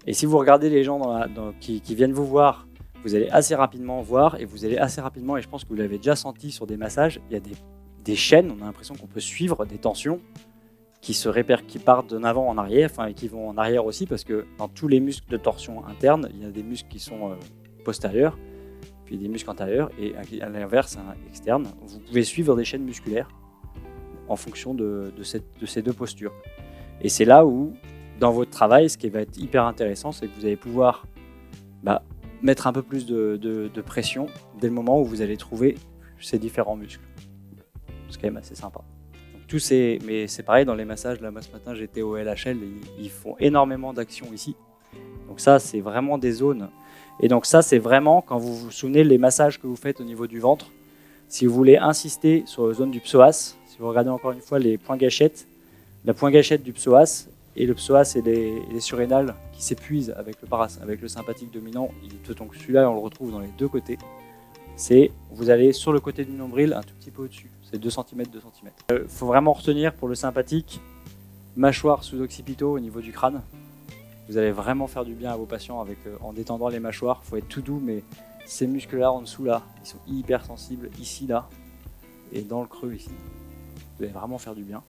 Et si vous regardez les gens qui viennent vous voir, vous allez assez rapidement voir et vous allez assez rapidement, et je pense que vous l'avez déjà senti sur des massages, il y a des chaînes, on a l'impression qu'on peut suivre des tensions qui partent d'en avant en arrière, enfin, et qui vont en arrière aussi, parce que dans tous les muscles de torsion interne, il y a des muscles qui sont postérieurs, puis des muscles antérieurs, et à l'inverse, externe. Vous pouvez suivre des chaînes musculaires en fonction de ces deux postures. Et c'est là où, dans votre travail, ce qui va être hyper intéressant, c'est que vous allez pouvoir mettre un peu plus de pression dès le moment où vous allez trouver ces différents muscles. C'est quand même assez sympa. Donc, mais c'est pareil dans les massages. Là, moi, ce matin, j'étais au LHL et ils font énormément d'actions ici. Donc ça, c'est vraiment des zones. Et donc ça, c'est vraiment, quand vous vous souvenez, les massages que vous faites au niveau du ventre, si vous voulez insister sur la zone du psoas, si vous regardez encore une fois les points gâchettes, la point gâchette du psoas, et le psoas et les surrénales qui s'épuisent avec le sympathique dominant, donc celui-là, on le retrouve dans les deux côtés. Vous allez sur le côté du nombril, un tout petit peu au-dessus, c'est 2 cm, 2 cm. Il faut vraiment retenir pour le sympathique, mâchoire sous-occipitaux au niveau du crâne. Vous allez vraiment faire du bien à vos patients en détendant les mâchoires. Il faut être tout doux, mais ces muscles-là en dessous, là, ils sont hyper sensibles, ici, là, et dans le creux, ici. Vous allez vraiment faire du bien.